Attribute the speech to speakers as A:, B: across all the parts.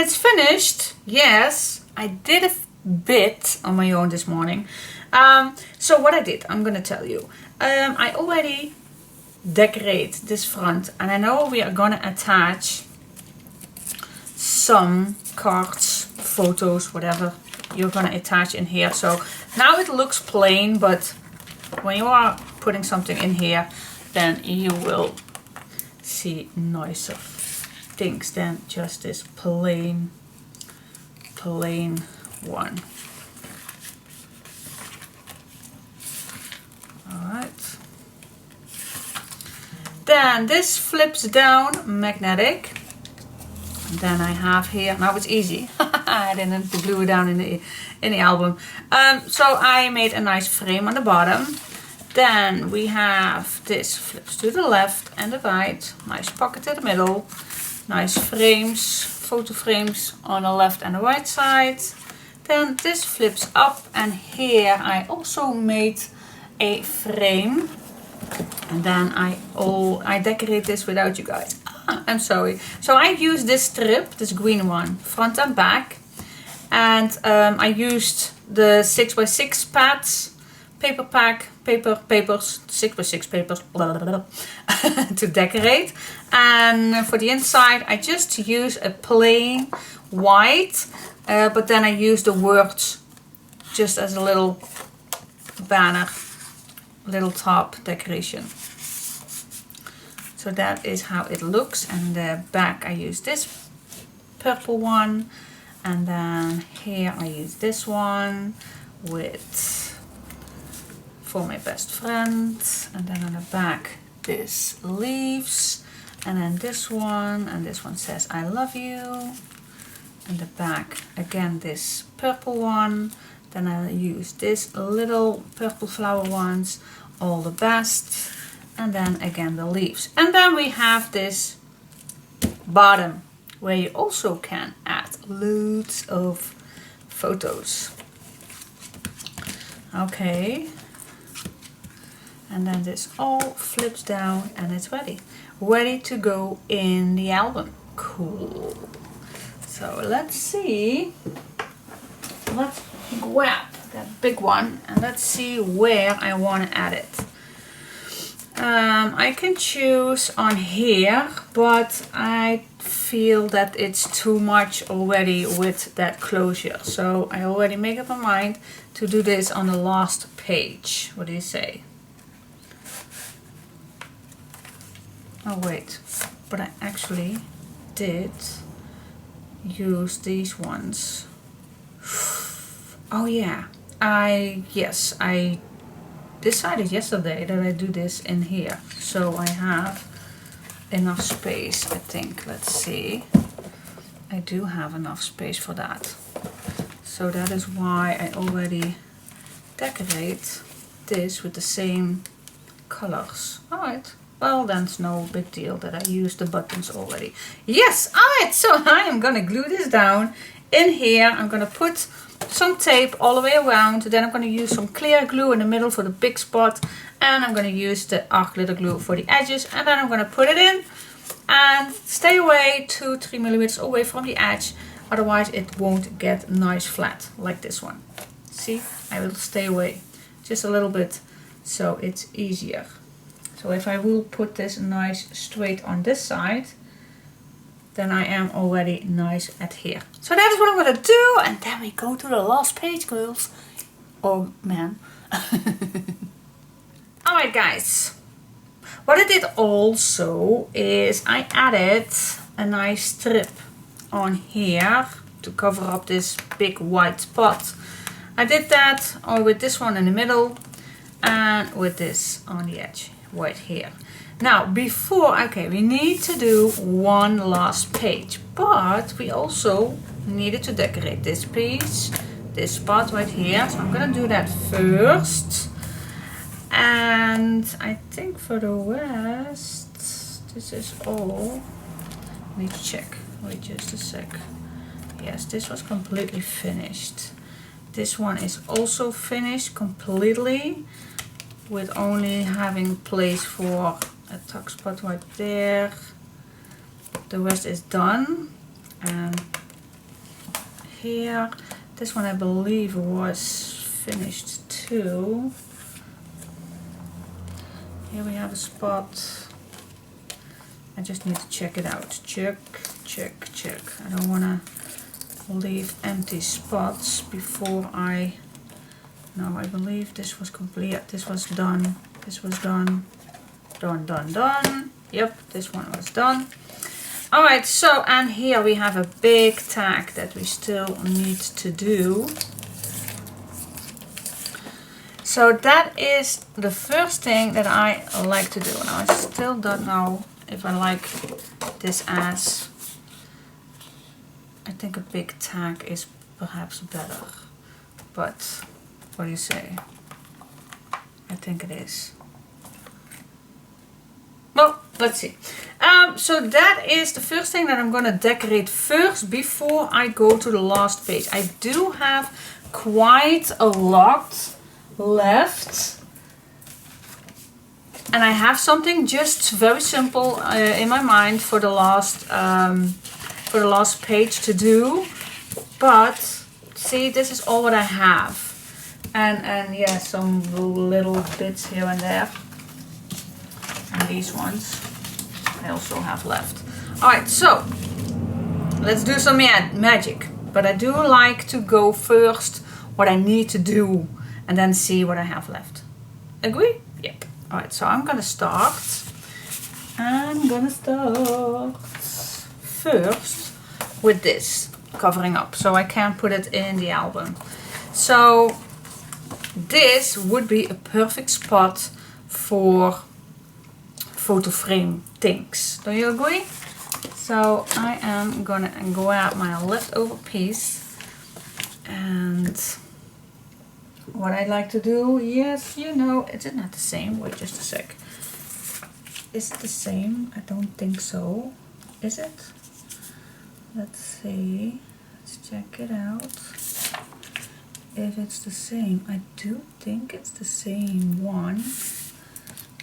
A: it's finished. Yes, I did a bit on my own this morning. So what I did, I'm gonna tell you. I already decorate this front, and I know we are gonna attach some cards, photos, whatever you're gonna attach in here. So now it looks plain, but when you are putting something in here, then you will see nicer things than just this plain one. Alright. Then this flips down, magnetic. And then I have here, now it's easy. I didn't glue it down in the album. So I made a nice frame on the bottom. Then we have this flips to the left and the right. Nice pocket in the middle. Nice frames, photo frames on the left and the right side. Then this flips up, and here I also made a frame. And then I decorate this without you guys. I'm sorry. So I used this strip, this green one, front and back. And I used the 6x6 pads, papers, 6x6 papers, blah, blah, blah, to decorate. And for the inside, I just use a plain white, but then I use the words just as a little banner, little top decoration. So that is how it looks. And the back I use this purple one, and then here I use this one for my best friend, and then on the back this leaves, and then this one, and this one says I love you. And the back again this purple one, then I use this little purple flower ones, all the best, and then again the leaves. And then we have this bottom where you also can add loads of photos. Okay, and then this all flips down and it's ready to go in the album. Cool. So let's see, let's grab that big one and let's see where I want to add it. I can choose on here, but I feel that it's too much already with that closure. So I already make up my mind to do this on the last page. What do you say? Oh wait, but I actually did use these ones. Oh yeah, I decided yesterday that I do this in here, so I have enough space, I think. Let's see, I do have enough space for that, so that is why I already decorate this with the same colors. Alright, well then it's no big deal that I used the buttons already. Yes, alright, so I am gonna glue this down in here. I'm gonna put some tape all the way around, then I'm going to use some clear glue in the middle for the big spot, and I'm going to use the arc glitter glue for the edges, and then I'm going to put it in and stay away 2-3 millimeters away from the edge, otherwise it won't get nice flat like this one. See, I will stay away just a little bit so it's easier. So if I will put this nice straight on this side, then I am already nice at here. So that is what I'm going to do, and then we go to the last page, girls. Oh man. Alright guys, what I did also is I added a nice strip on here to cover up this big white spot. I did that with this one in the middle and with this on the edge right here. Now before, okay, we need to do one last page, but we also needed to decorate this piece, this spot right here. So I'm gonna do that first, and I think for the rest this is all. Let me check, wait just a sec. Yes, this was completely finished. This one is also finished completely, with only having place for a tuck spot right there. The rest is done, and here. This one I believe was finished too. Here we have a spot. I just need to check it out. Check, check, check. I don't want to leave empty spots before I... No, I believe this was complete. Yeah, this was done. This was done. Done, done, done. Yep, this one was done. Alright, so, and here we have a big tag that we still need to do. So that is the first thing that I like to do. Now I still don't know if I like this as... I think a big tag is perhaps better. But, what do you say? I think it is. Well, let's see. So that is the first thing that I'm going to decorate first before I go to the last page. I do have quite a lot left. And I have something just very simple in my mind for the last page to do. But see, this is all what I have. And yeah, some little bits here and there. And these ones I also have left. Alright, so let's do some magic. But I do like to go first what I need to do and then see what I have left. Agree? Yep. Alright, so I'm gonna start. I'm gonna start first with this covering up, so I can put it in the album. So this would be a perfect spot for photo frame things. Do you agree? So I am gonna grab my leftover piece, and what I like to do, yes, you know, is it not the same? Wait just a sec. Is it the same? I don't think so. Is it? Let's see. Let's check it out. If it's the same, I do think it's the same one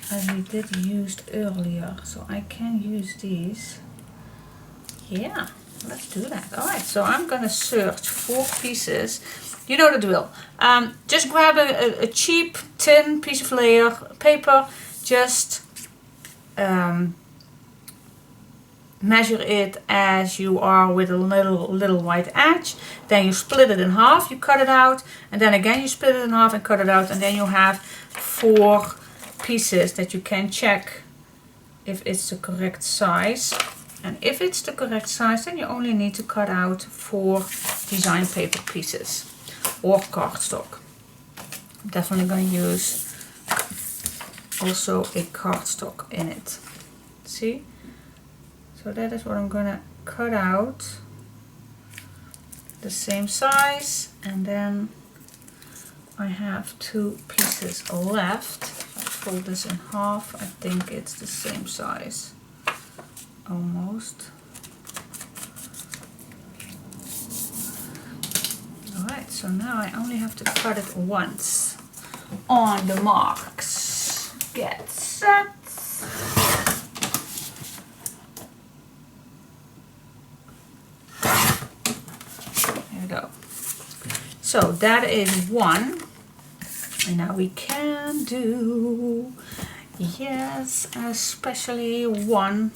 A: as we did used earlier, so I can use these. Yeah, let's do that. Alright, so I'm gonna search for pieces. You know the drill. Just grab a cheap tin piece of layer paper, just measure it as you are with a little white edge. Then you split it in half, you cut it out, and then again you split it in half and cut it out, and then you have 4 pieces that you can check if it's the correct size. And if it's the correct size, then you only need to cut out 4 design paper pieces or cardstock. I'm definitely going to use also a cardstock in it. See? So that is what I'm going to cut out, the same size, and then I have 2 pieces left. If I fold this in half, I think it's the same size, almost. Alright, so now I only have to cut it once. On the marks, get set. There we go. So that is 1. And now we can do, yes, especially 1.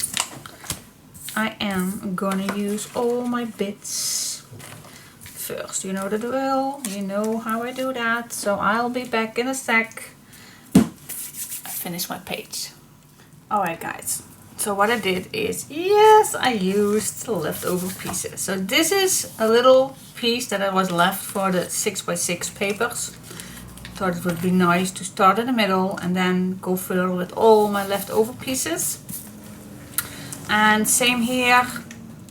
A: I am gonna use all my bits first. You know the drill, you know how I do that. So I'll be back in a sec. I finished my page. Alright guys, so what I did is, yes, I used the leftover pieces. So this is a little piece that was left for the 6x6 papers. Thought it would be nice to start in the middle and then go further with all my leftover pieces. And same here,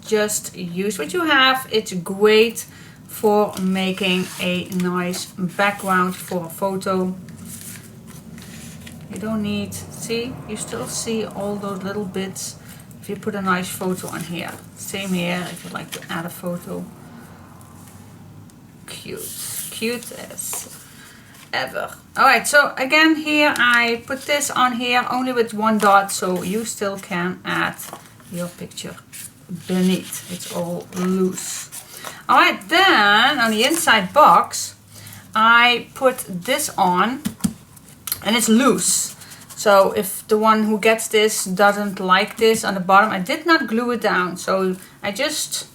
A: just use what you have. It's great for making a nice background for a photo. You don't need, see, you still see all those little bits if you put a nice photo on here. Same here if you like to add a photo. Cute, cute as ever. Alright, so again here I put this on here only with 1 dot, so you still can add your picture beneath. It's all loose. Alright, then on the inside box, I put this on, and it's loose. So if the one who gets this doesn't like this on the bottom, I did not glue it down. So I just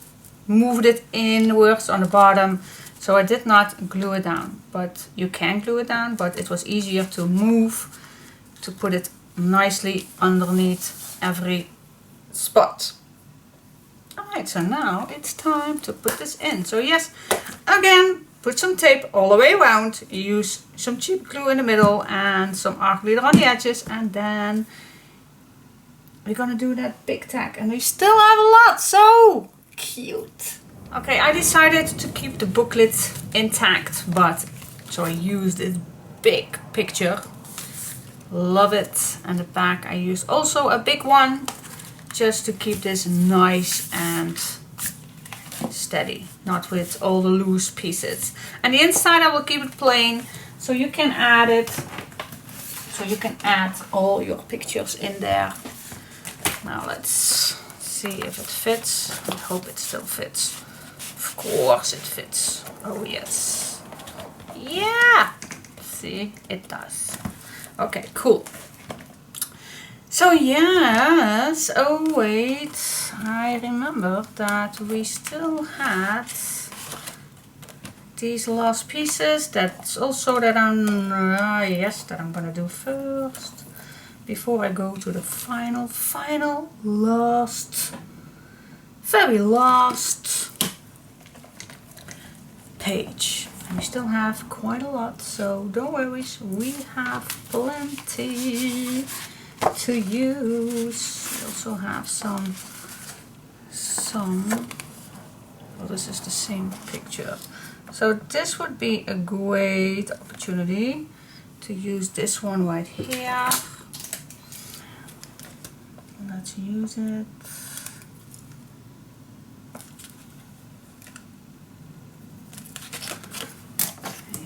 A: moved it inwards on the bottom. So I did not glue it down, but you can glue it down, but it was easier to move, to put it nicely underneath every spot. Alright, so now it's time to put this in. So yes, again, put some tape all the way around, use some cheap glue in the middle and some art glitter on the edges, and then we're gonna do that big tag. And we still have a lot, so cute. Okay, I decided to keep the booklet intact, but so I used this big picture. Love it. And the back I used also a big one, just to keep this nice and steady, not with all the loose pieces. And the inside I will keep it plain, so you can add it, so you can add all your pictures in there. Now let's see if it fits. I hope it still fits. Of course it fits. Oh yes. Yeah! See, it does. Okay, cool. So yes, oh wait, I remember that we still had these last pieces. That's also that I'm gonna do first, before I go to the final, very last page. And we still have quite a lot, so don't worry, we have plenty to use. We also have some, well, this is the same picture. So this would be a great opportunity to use this one right here. Let's use it.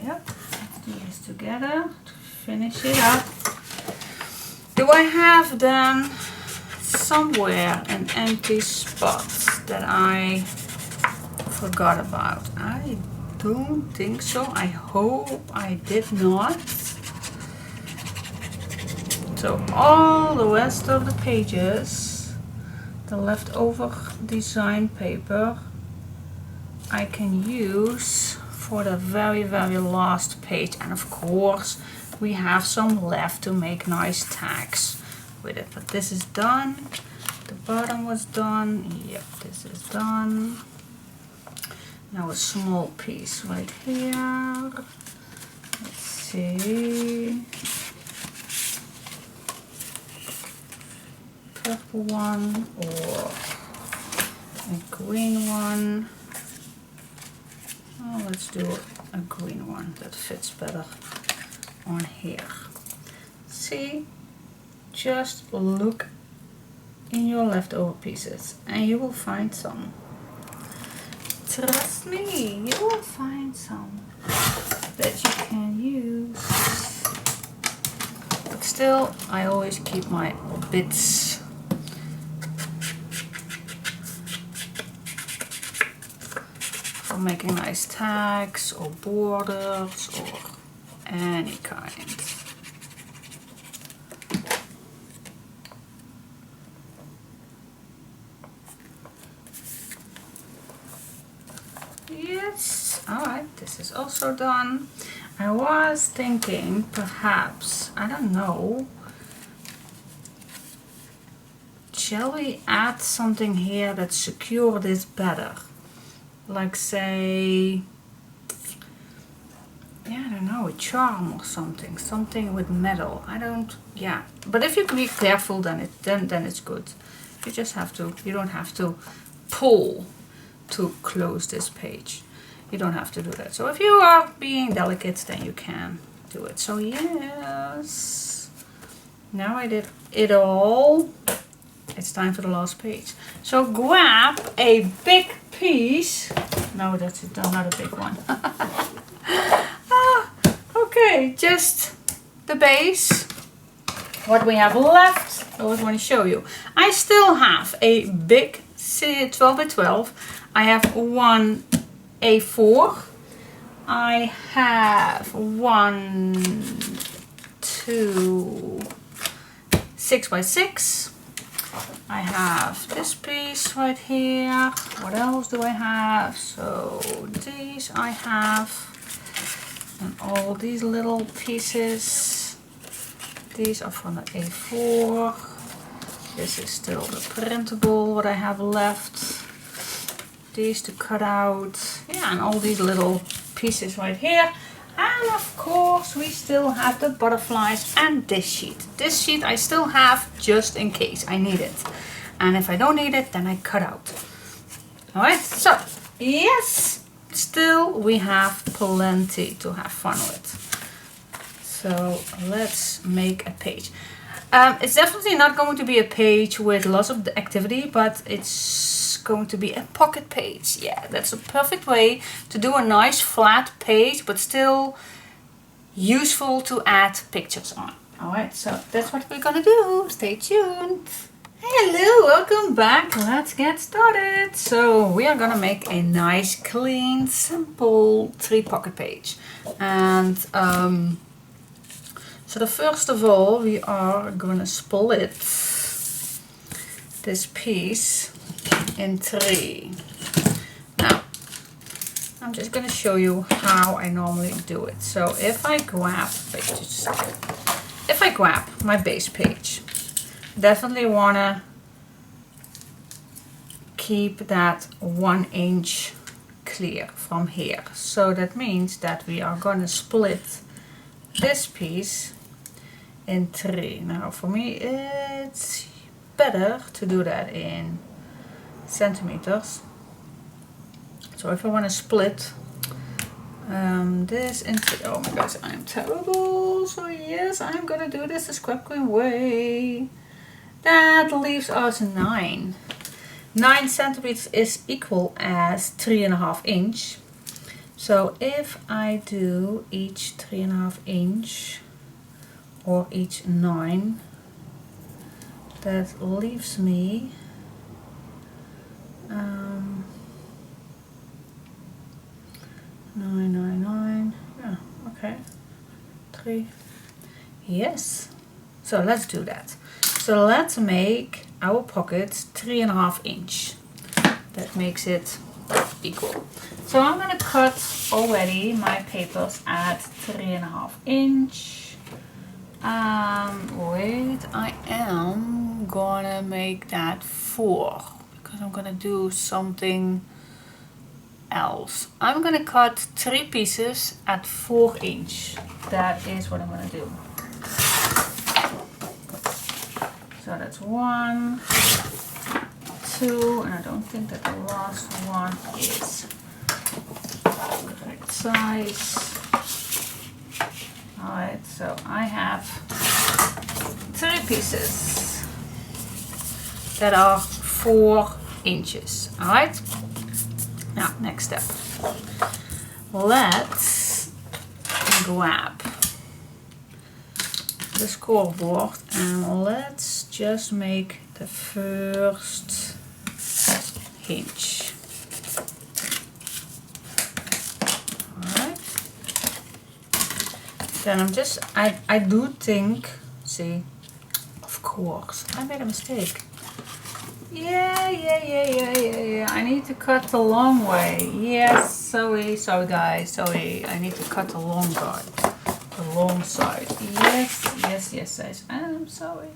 A: Yep, let's do this together to finish it up. Do I have then somewhere an empty spot that I forgot about? I don't think so. I hope I did not. So all the rest of the pages, the leftover design paper, I can use for the very last page. And of course we have some left to make nice tags with it. But this is done. The bottom was done. Yep, this is done. Now a small piece right here. Let's see. Purple one or a green one. Oh, let's do a green one that fits better on here. See, just look in your leftover pieces and you will find some. Trust me, you will find some that you can use. But still, I always keep my bits for making nice tags or borders or any kind. Yes, alright, this is also done. I was thinking perhaps, I don't know, shall we add something here that secure this better? Like say, yeah, I don't know, a charm or something with metal. I don't, yeah. But if you can be careful, then it's good. You just have to, you don't have to pull to close this page. You don't have to do that. So if you are being delicate, then you can do it. So yes, now I did it all. It's time for the last page. So grab a big piece. No, that's not a big one. Okay, just the base. What we have left, I always want to show you. I still have a big 12 by 12. I have one A4. I have 1, 2, 6 by 6. I have this piece right here. What else do I have? So these I have, and all these little pieces. These are from the A4. This is still the printable what I have left. These to cut out. Yeah, and all these little pieces right here. And of course we still have the butterflies and this sheet. This sheet I still have just in case I need it. And if I don't need it, then I cut out. Alright, so yes, still we have plenty to have fun with. So let's make a page. It's definitely not going to be a page with lots of activity, but it's going to be a pocket page. Yeah, that's a perfect way to do a nice flat page, but still useful to add pictures on. Alright, so that's what we're gonna do. Stay tuned. Hello, welcome back. Let's get started. So we are gonna make a nice, clean, simple 3 pocket page. And so the first of all, we are gonna split this piece in 3. Now, I'm just gonna show you how I normally do it. So if I grab, wait just a second. If I grab my base page, definitely wanna keep that 1 inch clear from here. So that means that we are gonna split this piece in 3. Now for me it's better to do that in centimeters. So if I want to split this into, oh my gosh, I'm terrible. So yes, I'm gonna do this the Scrap Queen way. That leaves us 9. 9 centimeters is equal as 3.5 inch. So if I do each 3.5 inch or each 9, that leaves me 9, 9, 9. Yeah, okay. 3. Yes. So let's do that. So let's make our pocket 3.5 inch. That makes it equal. So I'm gonna cut already my papers at 3.5 inch. Wait, I am gonna make that 4 because I'm gonna do something else. I'm gonna cut 3 pieces at 4 inch. That is what I'm gonna do. So that's 1, 2, and I don't think that the last one is the correct size. Alright, so I have 3 pieces that are 4 inches. Alright, now next step. Let's grab the scoreboard and let's just make the first hinge. Alright. Then I do think, see, of course, I made a mistake. Yeah. I need to cut the long way. Yes, sorry guys, sorry. I need to cut the long side. The long side. Yes, I'm sorry.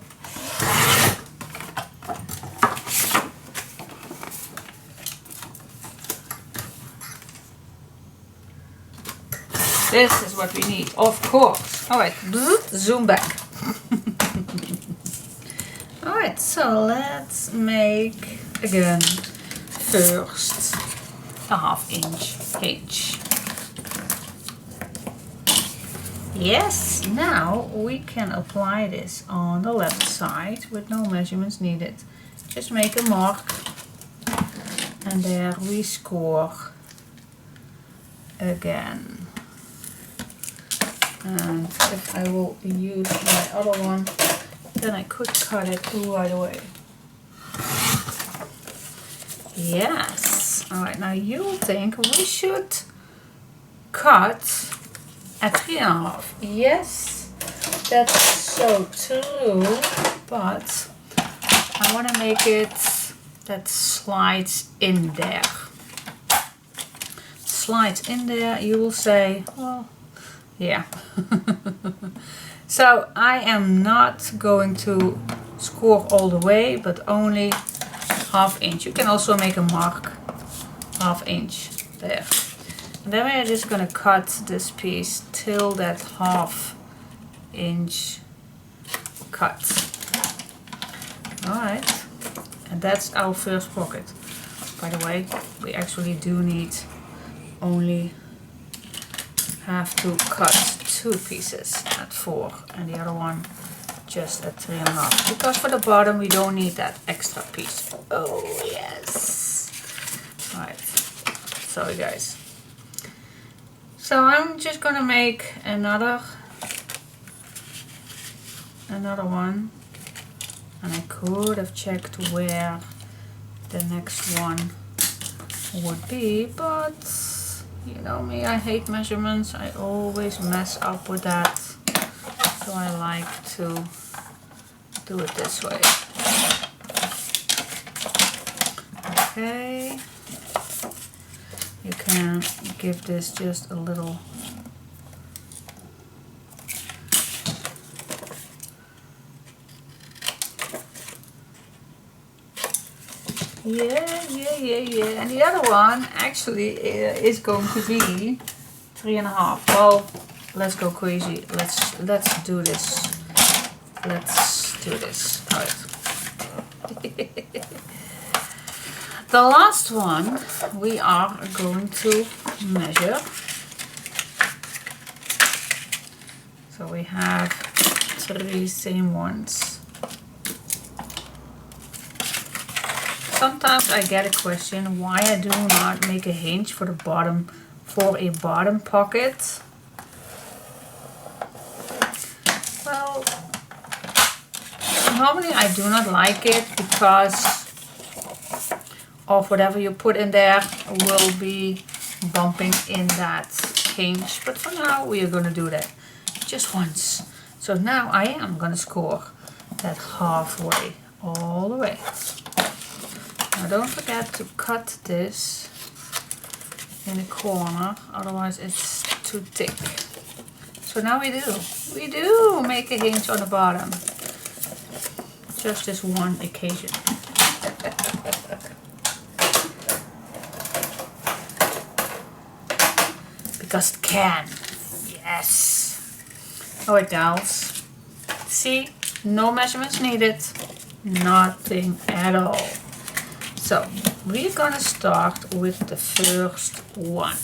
A: This is what we need, of course. Alright, zoom back. Alright, so let's make again first a 1/2 inch hinge. Yes, now we can apply this on the left side with no measurements needed. Just make a mark and there we score again. And if I will use my other one, then I could cut it right away. Yes, Alright, now you think we should cut at 3.5. Yes, that's so true, but I want to make it that slides in there. Slides in there, you will say, well, yeah. So I am not going to score all the way, but only 1/2 inch. You can also make a mark 1/2 inch there. And then we're just going to cut this piece till that 1/2 inch cut. Alright, and that's our first pocket. By the way, we actually do need only have to cut 2 pieces at 4 and the other one just at 3.5, because for the bottom we don't need that extra piece. Oh yes. Right, sorry guys. So I'm just gonna make another one, and I could have checked where the next one would be, but you know me, I hate measurements. I always mess up with that, so I like to do it this way. Okay, you can give this just a little yeah. And the other one actually is going to be 3.5. Well, let's go crazy. Let's do this. Let's do this. All right. The last one we are going to measure. So we have 3 same ones. Sometimes I get a question why I do not make a hinge for the bottom, for a bottom pocket. Well, normally I do not like it because of whatever you put in there will be bumping in that hinge. But for now we are going to do that just once. So now I am going to score that halfway all the way. Now don't forget to cut this in the corner, otherwise it's too thick. So now we do make a hinge on the bottom. Just this one occasion. Because it can. Yes. Alright gals. See? No measurements needed. Nothing at all. So, we're gonna start with the first one.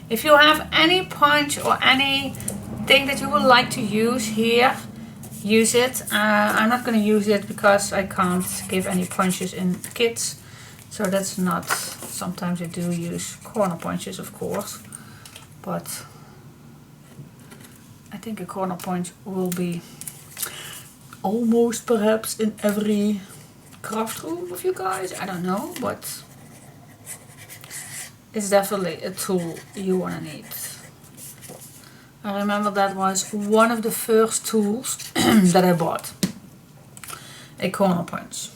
A: If you have any punch or anything that you would like to use here, use it. I'm not gonna use it because I can't give any punches in kits. So that's not, sometimes I do use corner punches of course. But I think a corner punch will be almost perhaps in every craft room of you guys, I don't know, but it's definitely a tool you want to need. I remember that was one of the first tools that I bought, a corner punch.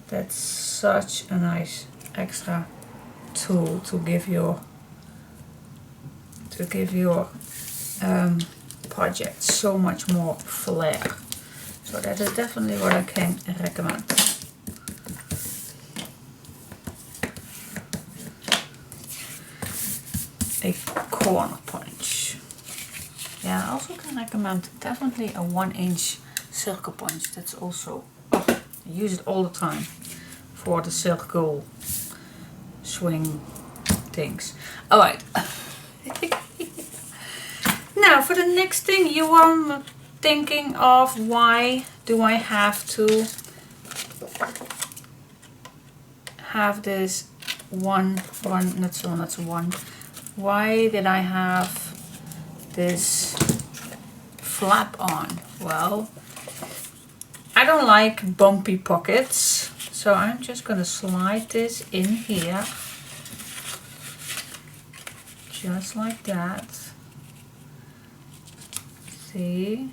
A: That's such a nice extra tool to give your project so much more flair. So that is definitely what I can recommend. A corner punch. Yeah, I also can recommend definitely a 1-inch circle punch. That's also, I use it all the time for the circle swing things. Alright. Now for the next thing, you are thinking of why do I have to have this why did I have this flap on? Well, I don't like bumpy pockets, So I'm just going to slide this in here, just like that. See?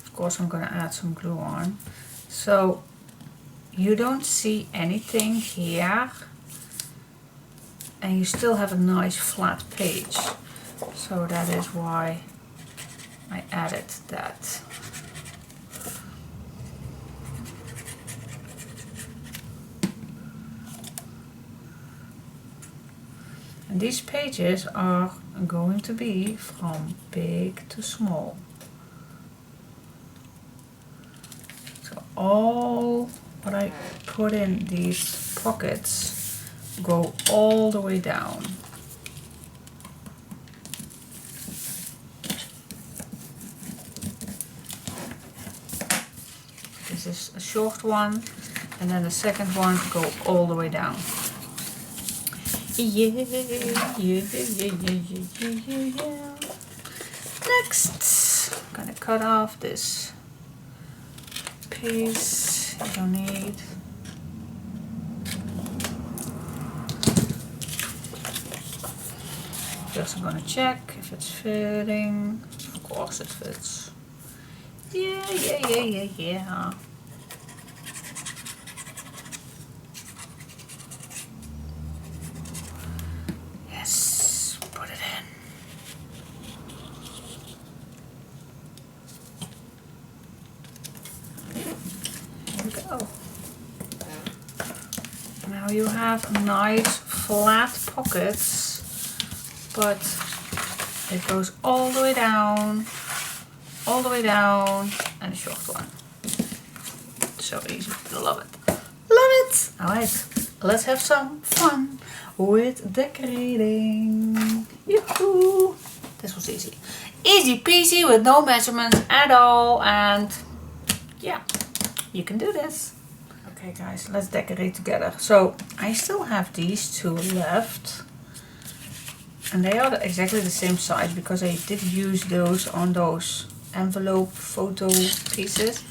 A: Of course I'm going to add some glue on. So you don't see anything here, and you still have a nice flat page. So that is why I added that. And these pages are going to be from big to small. So all what I put in these pockets go all the way down. This is a short one, and then the second one go all the way down. Yeah. Next, I'm gonna cut off this piece you don't need. Just I'm gonna check if it's fitting. Of course it fits. Yeah. Yes, put it in. Here we go. Now you have nice flat pockets, but it goes all the way down, and a short one. So easy, love it. Love it! Alright, let's have some fun with decorating. Yoo-hoo! This was easy. Easy peasy with no measurements at all, and yeah, you can do this. Okay guys, let's decorate together. So I still have these two left, and they are exactly the same size because I did use those on those envelope photo pieces.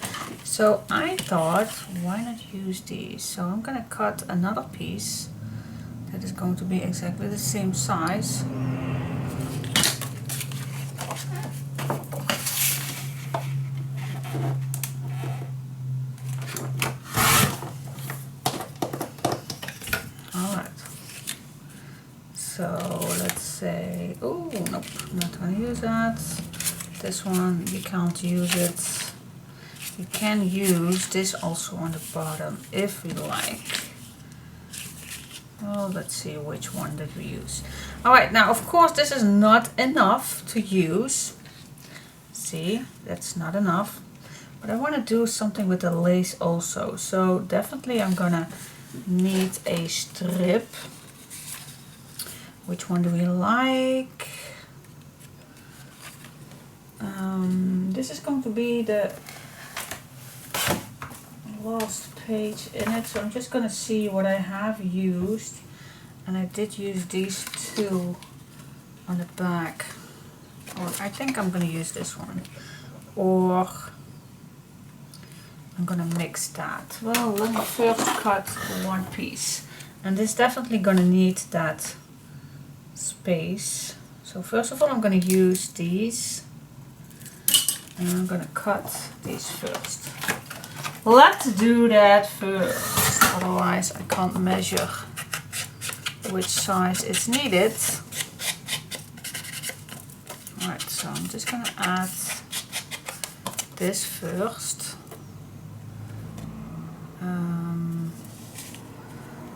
A: So I thought, why not use these? So I'm gonna cut another piece that is going to be exactly the same size. So let's say, oh nope, not gonna use that. This one, you can't use it. You can use this also on the bottom if you like. Well, let's see which one did we use. Alright, now of course this is not enough to use. See, that's not enough. But I want to do something with the lace also. So definitely I'm gonna need a strip. Which one do we like? This is going to be the last page in it, so I'm just going to see what I have used. And I did use these two on the back. Or I think I'm going to use this one. Or I'm going to mix that. Well, let me first cut one piece. And this is definitely going to need that space. So first of all I'm going to use these, and I'm going to cut these first. Let's do that first, otherwise I can't measure which size is needed. Alright, so I'm just going to add this first.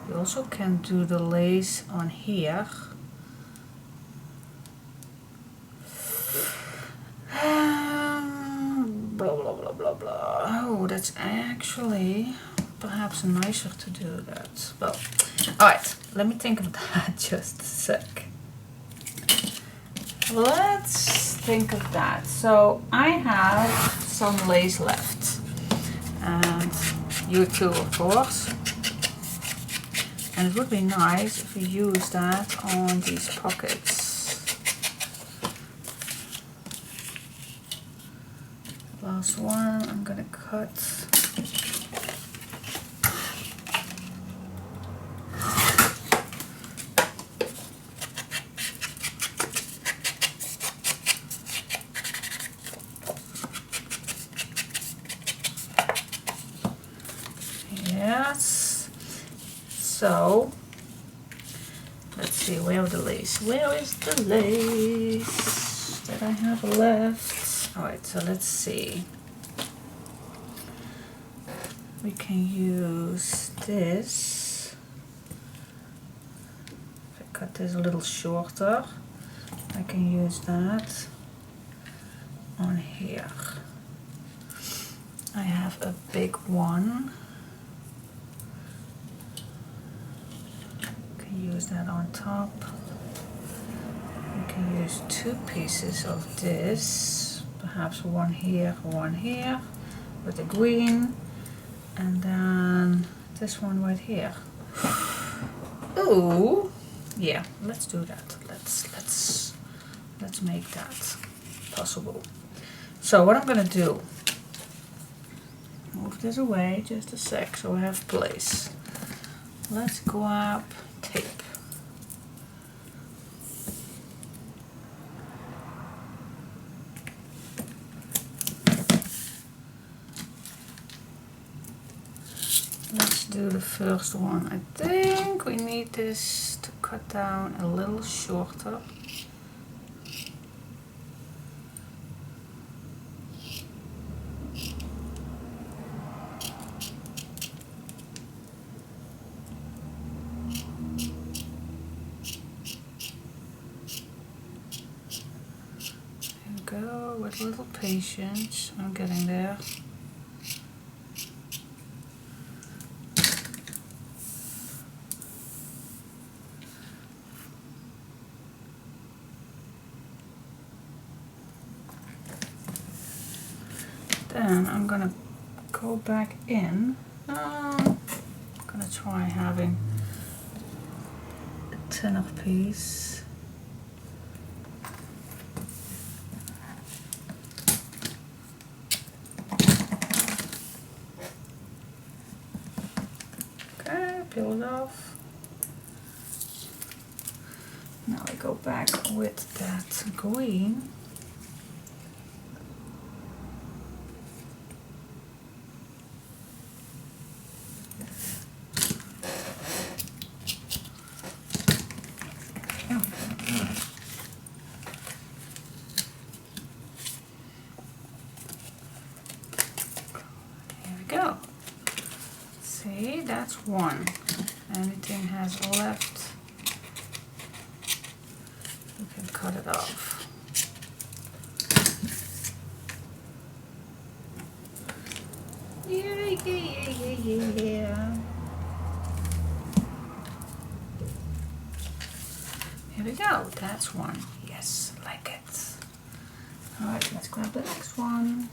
A: You also can do the lace on here. Blah blah blah blah blah. Oh, that's actually perhaps nicer to do that. Well, alright, let me think of that just a sec. Let's think of that. So I have some lace left, and you too, of course. And it would be nice if we use that on these pockets. Last one, I'm gonna cut So let's see, where is the lace? Where is the lace that I have left? Alright, so let's see. We can use this. If I cut this a little shorter, I can use that on here. I have a big one. Can use that on top. We can use 2 pieces of this, perhaps one here with the green, and then this one right here. Ooh, yeah, let's do that. Let's make that possible. So what I'm gonna do, move this away just a sec so I have place. Let's grab tape. Let's do the first one. I think we need this to cut down a little shorter. Go with a little patience. I'm getting there. Then I'm gonna go back in. I'm gonna try having a thinner piece. Peel it off. Now I go back with that green. Here we go. See, that's one. Anything has left, you can cut it off. Yeah. Here we go, that's one. Yes, like it. Alright, let's grab the next one.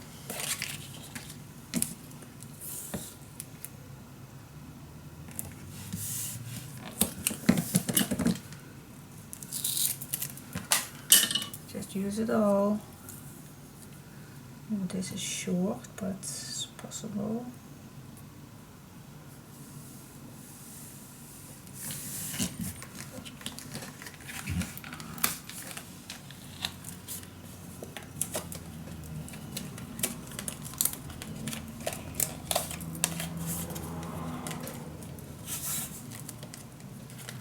A: Just use it all. Ooh, this is short, but it's possible.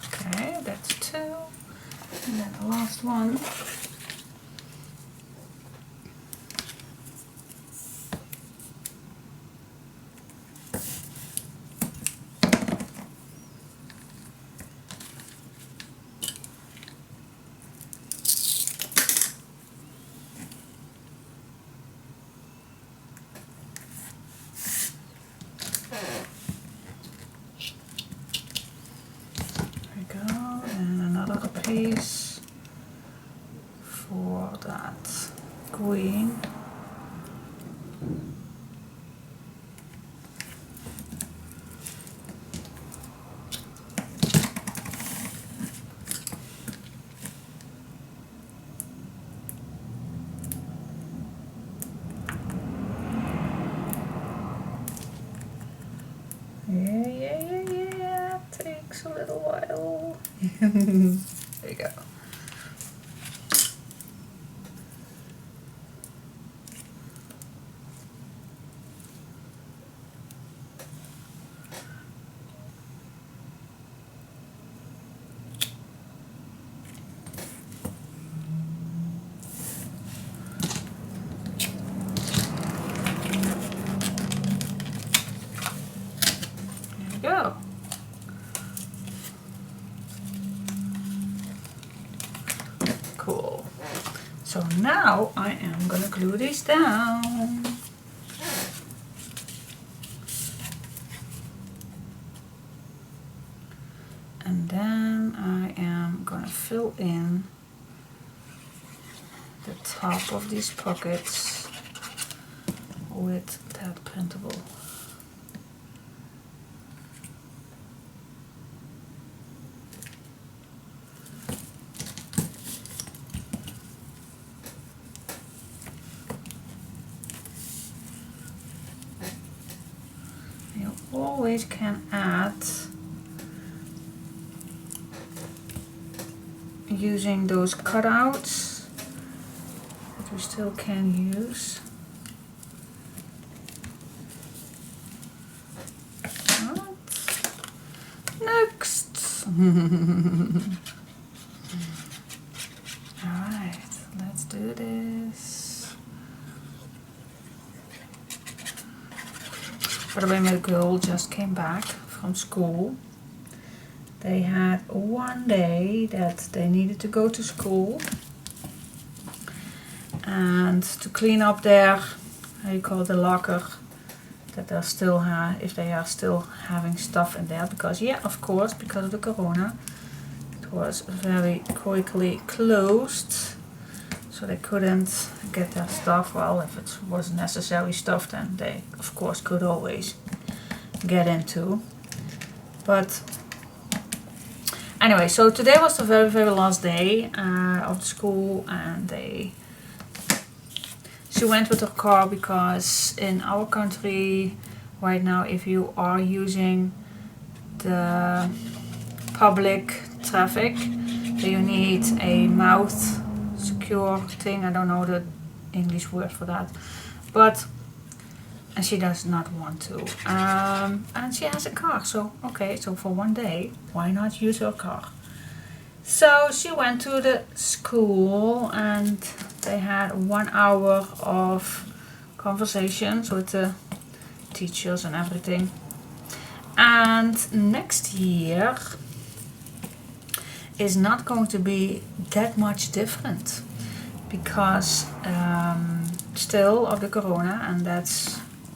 A: Okay, that's 2. And then the last one. Piece for that green. Yeah. Takes a little while. There you go. So now I am gonna glue these down. And then I am gonna fill in the top of these pockets with that printable. You always can add using those cutouts that we still can use. Next. Alright, let's do this. By the way, my girl just came back from school. They had one day that they needed to go to school and to clean up their, how you call it, the locker, that they're still if they are still having stuff in there, because yeah, of course, because of the corona, it was very quickly closed, so they couldn't get their stuff. Well, if it was necessary stuff, then they of course could always get into. But anyway, so today was the very last day of the school, and she went with her car, because in our country right now, if you are using the public traffic, you need a mouth secure thing. I don't know the English word for that, but and she does not want to, and she has a car, so okay, so for one day, why not use her car? So she went to the school, and they had 1 hour of conversations with the teachers and everything. And next year is not going to be that much different, because still of the corona, and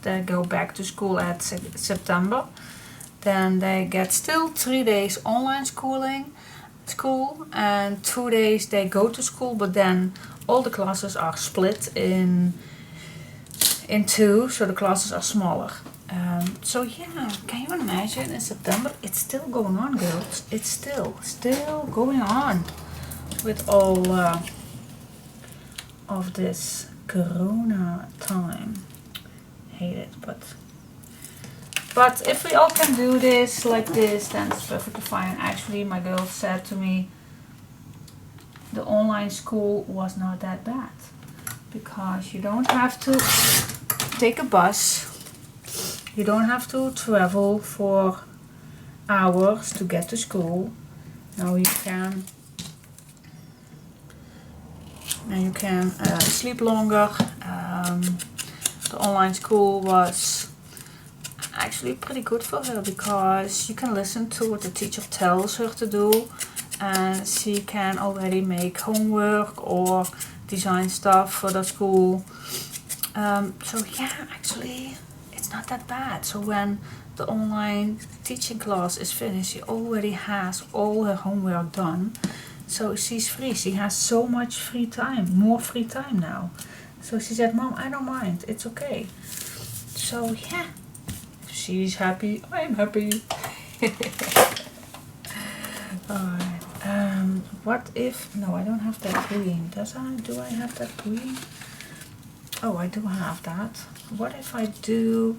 A: they go back to school at September. Then they get still 3 days online school, and 2 days they go to school, but then all the classes are split in two, so the classes are smaller. So yeah, can you imagine, in September it's still going on, girls. It's still going on with all of this corona time. Hate it, but if we all can do this like this, then it's perfectly fine. Actually, my girl said to me the online school was not that bad, because you don't have to take a bus, you don't have to travel for hours to get to school. Now you can sleep longer. The online school was actually pretty good for her, because you can listen to what the teacher tells her to do, and she can already make homework or design stuff for the school. So yeah, actually it's not that bad. So when the online teaching class is finished, she already has all her homework done, so she's free. She has so much free time, more free time now. So she said, Mom, I don't mind, it's okay. So yeah, if she's happy, I'm happy. Alright, what if, no, I don't have that green. Do I have that green? Oh, I do have that. What if I do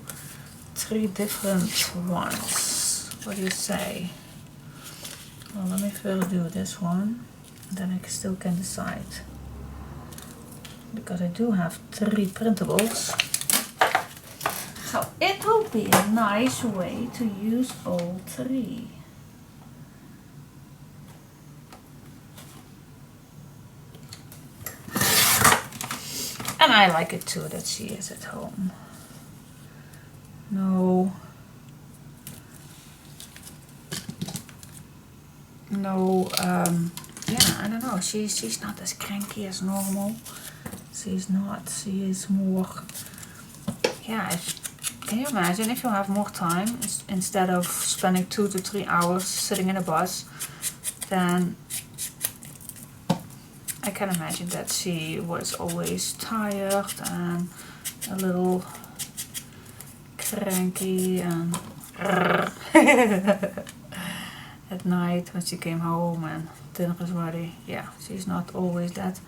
A: 3 different ones? What do you say? Well, let me first do this one, and then I still can decide, because I do have 3 printables. So it will be a nice way to use all 3. And I like it too that she is at home. No yeah, I don't know, she's not as cranky as normal. She's not, she is more, yeah, can you imagine if you have more time, instead of spending 2 to 3 hours sitting in a bus, then I can imagine that she was always tired and a little cranky and at night when she came home and dinner was ready. Yeah, she's not always that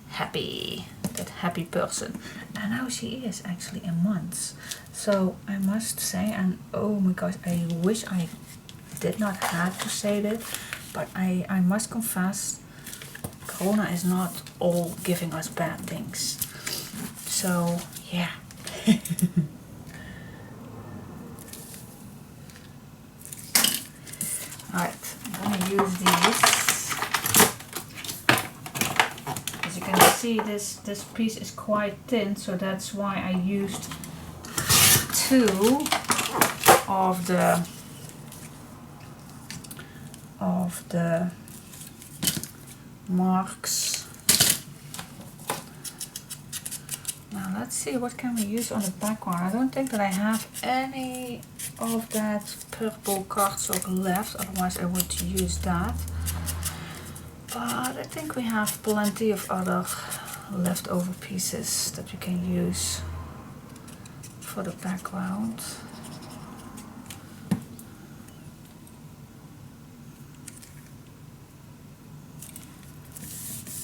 A: happy person. And now she is actually a month. So I must say, and oh my gosh, I wish I did not have to say this, but I must confess, Corona is not all giving us bad things. So yeah. Alright, I'm gonna use these. As you can see, this piece is quite thin, so that's why I used 2 of the marks. Now let's see, what can we use on the background? I don't think that I have any of that purple cardstock left, otherwise I would use that. But I think we have plenty of other leftover pieces that we can use for the background.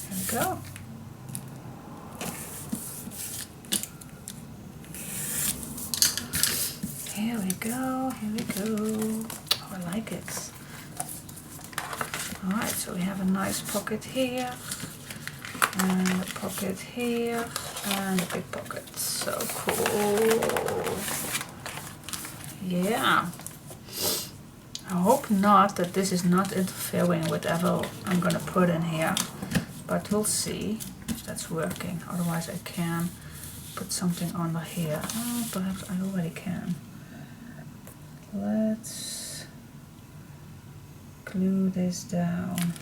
A: There we go. Here we go, here we go. Oh, I like it. Alright, so we have a nice pocket here, and a pocket here, and a big pocket. So cool. Yeah. I hope not that this is not interfering with whatever I'm gonna put in here, but we'll see if that's working. Otherwise I can put something under here. Oh, perhaps I already can. Let's glue this down.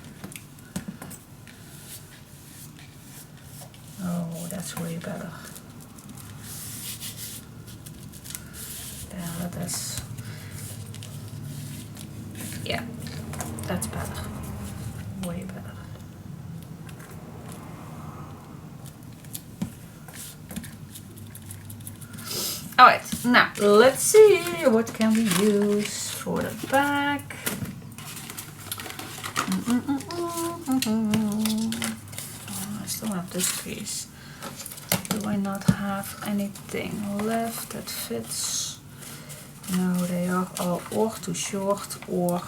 A: Oh, that's way better. Yeah, let us. Yeah, that's better. Way better. Alright, now let's see what can we use for the back. Oh, I still have this piece. Do I not have anything left that fits? No, they are all or too short or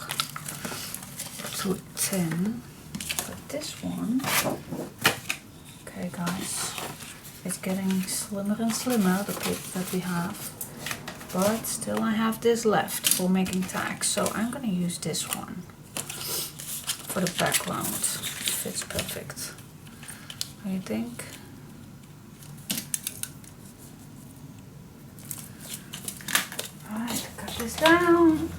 A: too thin. But this one, okay guys, it's getting slimmer and slimmer, the clip that we have. But still I have this left for making tags, so I'm gonna use this one for the background. It fits perfect. What do you think? Alright, cut this down.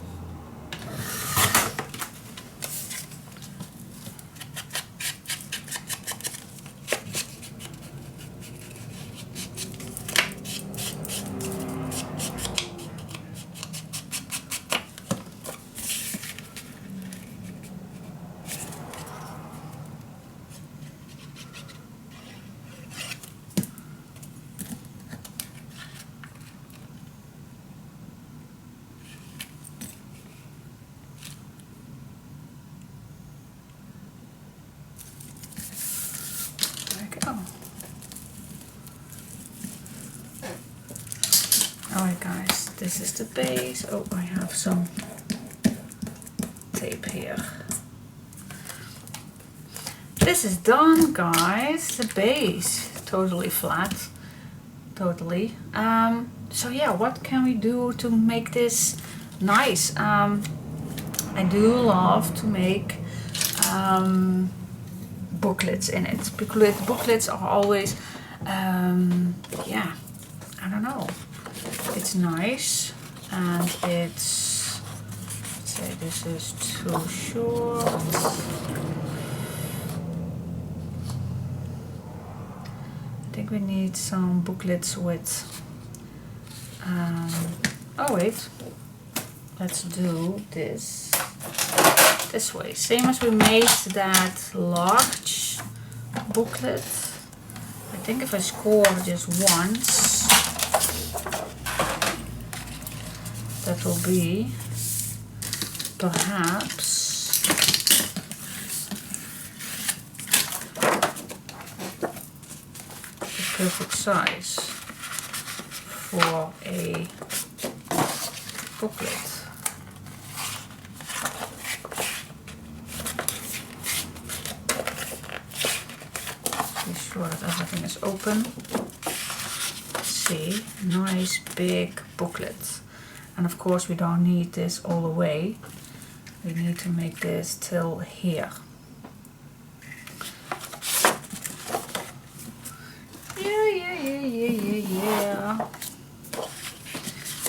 A: Alright guys, this is the base. Oh, I have some tape here. This is done guys, the base. Totally flat. Totally. So yeah, what can we do to make this nice? I do love to make booklets in it. Booklets are always, yeah, I don't know. It's nice, and it's, let's say this is too short. think we need some booklets with, oh wait, let's do this way. Same as we made that large booklet. I think if I score just once, that will be perhaps the perfect size for a booklet. Be sure that everything is open. See, nice big booklet. And of course we don't need this all the way. We need to make this till here. Yeah.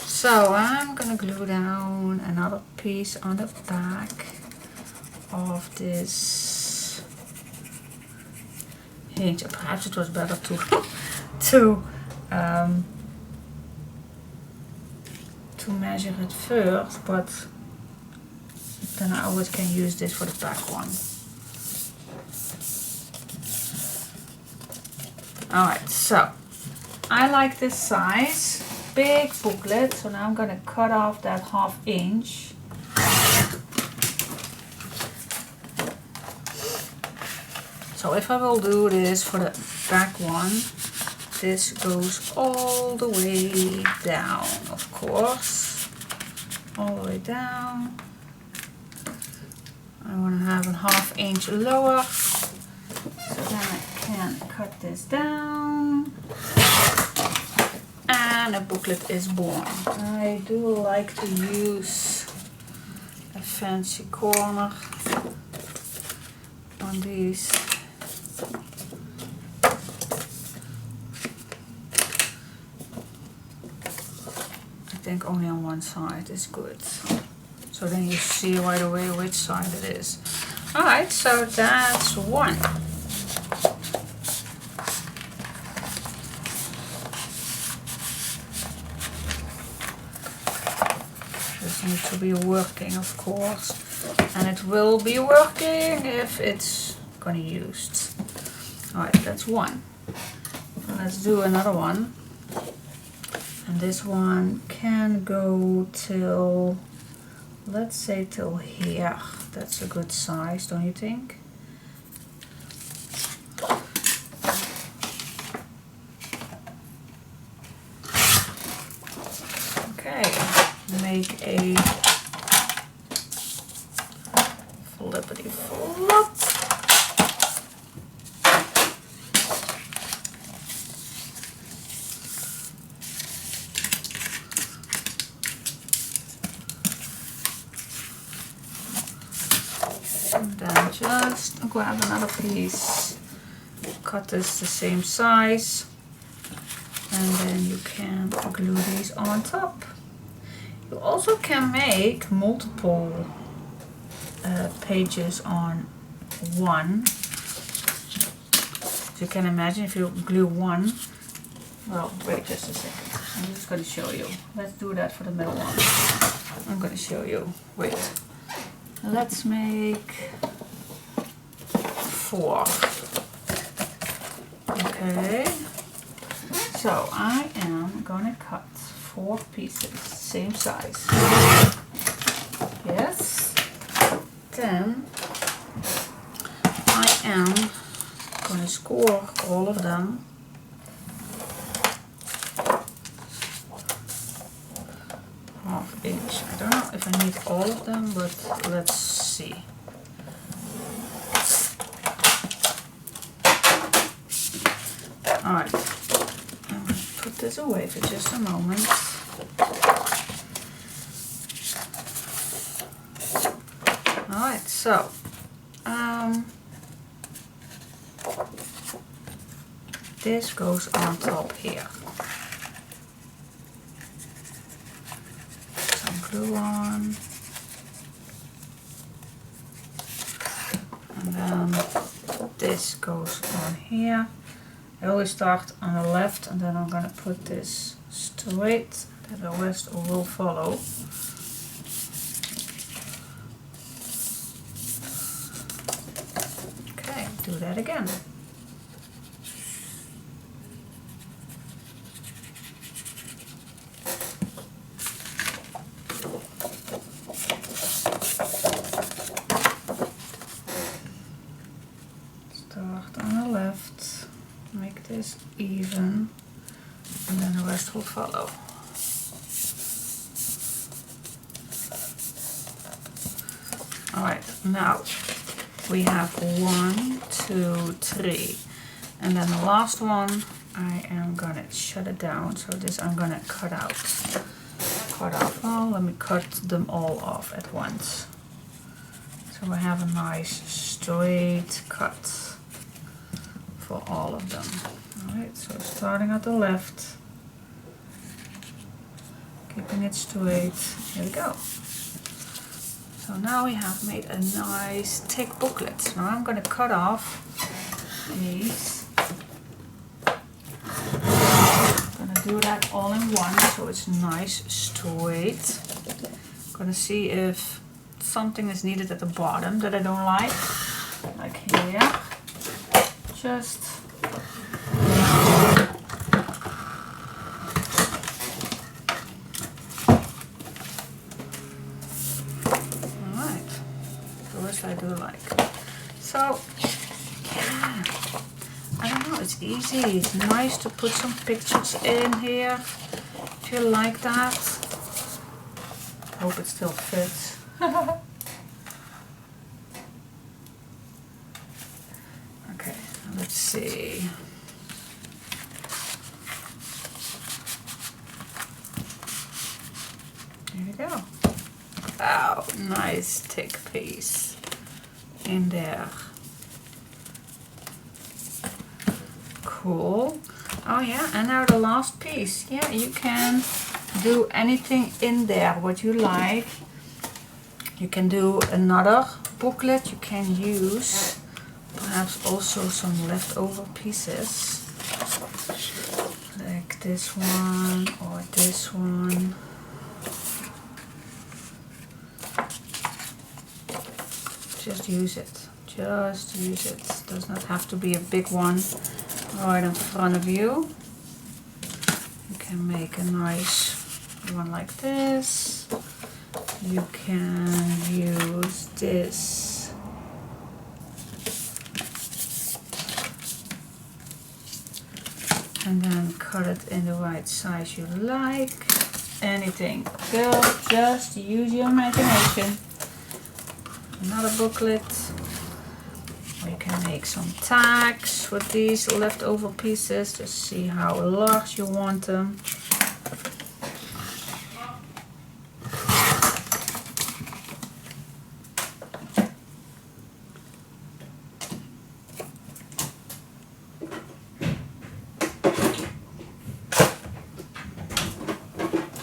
A: So I'm gonna glue down another piece on the back of this hinge. Perhaps it was better to measure it first, but then I always can use this for the back one. Alright, so I like this size, big booklet, so now I'm gonna cut off that 1/2 inch. So if I will do this for the back one, this goes all the way down, of course, all the way down. I want to have a 1/2 inch lower, so then I can cut this down, and a booklet is born. I do like to use a fancy corner on these. I think only on one side is good, so then you see right away which side it is. Alright, so that's one. Just need to be working, of course, and it will be working if it's gonna be used. Alright, that's one. So let's do another one. And this one can go till, let's say till here. That's a good size, don't you think? Okay, make a flippity flop. And then just grab another piece, cut this the same size, and then you can glue these on top. You also can make multiple pages on one. So you can imagine if you glue one, well, wait just a second, I'm just going to show you. Let's do that for the middle one. I'm going to show you, wait. Let's make 4. Okay, so I am gonna cut 4 pieces, same size. Yes. Then I am gonna score all of them. Half inch. I don't know if I need all of them, but let's see. Alright, I'm going to put this away for just a moment. Alright, so this goes on top here. Glue on, and then this goes on here, I always start on the left and then I'm gonna put this straight, that the rest will follow. Okay, do that again. Start on the left, make this even, and then the rest will follow. Alright, now we have 1, 2, 3, and then the last one I am gonna shut it down, so this I'm gonna cut out. Cut off, well, let me cut them all off at once. So I have a nice straight cut for all of them. Alright, so starting at the left, keeping it straight, here we go. So now we have made a nice thick booklet. Now I'm going to cut off these. I'm going to do that all in one so it's nice straight. I'm going to see if something is needed at the bottom that I don't like here. Just I do like. So yeah, I don't know, it's easy. It's nice to put some pictures in here if you like that. Hope it still fits. Okay, let's see. Here we go. Wow, nice thick piece in there. Cool. Oh yeah, and now the last piece. Yeah, you can do anything in there what you like. You can do another booklet. You can use perhaps also some leftover pieces like this one or this one. Just use it. Just use it. Does not have to be a big one right in front of you. You can make a nice one like this. You can use this. And then cut it in the right size you like. Anything. Girl, just use your imagination. Another booklet. Or you can make some tags with these leftover pieces. Just see how large you want them.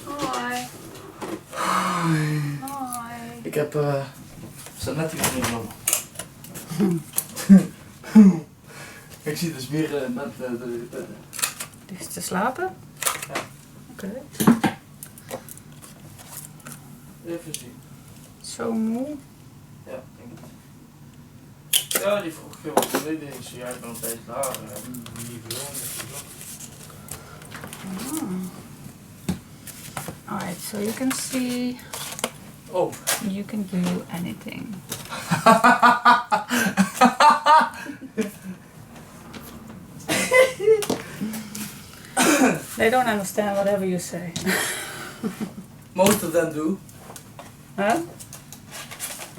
A: Hi. Hi.
B: Ik heb net iets meegenomen. Ik zie dus weer met de...
A: Ligt te slapen?
B: Ja.
A: Oké.
B: Even zien.
A: Zo moe.
B: Ja, denk het. Ja, die vroeg je wat geleden is. Jij bent een beetje lager. Niet veel,
A: Alright, so you can see.
B: Oh.
A: You can do anything. They don't understand whatever you say.
B: Most of them do.
A: Huh?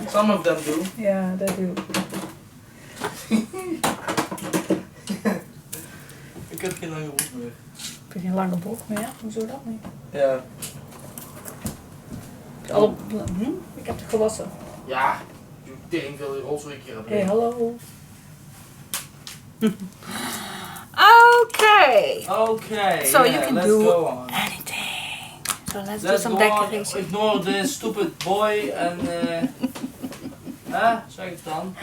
B: Some of them do.
A: Yeah, they do.
B: Ik heb geen lange broek meer.
A: Heb je geen lange broek meer? Hoezo dat niet?
B: Ja.
A: Ik heb het gewassen.
B: Ja, je tering veel rotzooi keer hebben.
A: Hey, hallo. Okay, so you can do anything. So let's do some decoration.
B: Ignore the stupid boy en zeg het dan.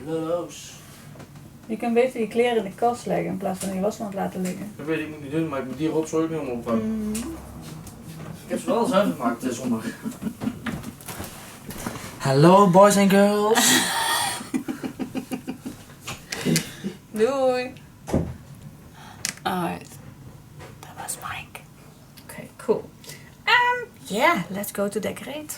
B: Loos.
A: Je kan beter je kleren in de kast leggen in plaats van in je wasmand laten liggen.
B: Dat weet ik, moet niet doen, maar ik moet die rotzooi ook niet helemaal opruimen. Ik heb ze wel zuiver gemaakt zondag. Hallo boys and girls.
A: Doei! Alright. Dat was Mike. Okay, cool. Yeah, let's go to decorate.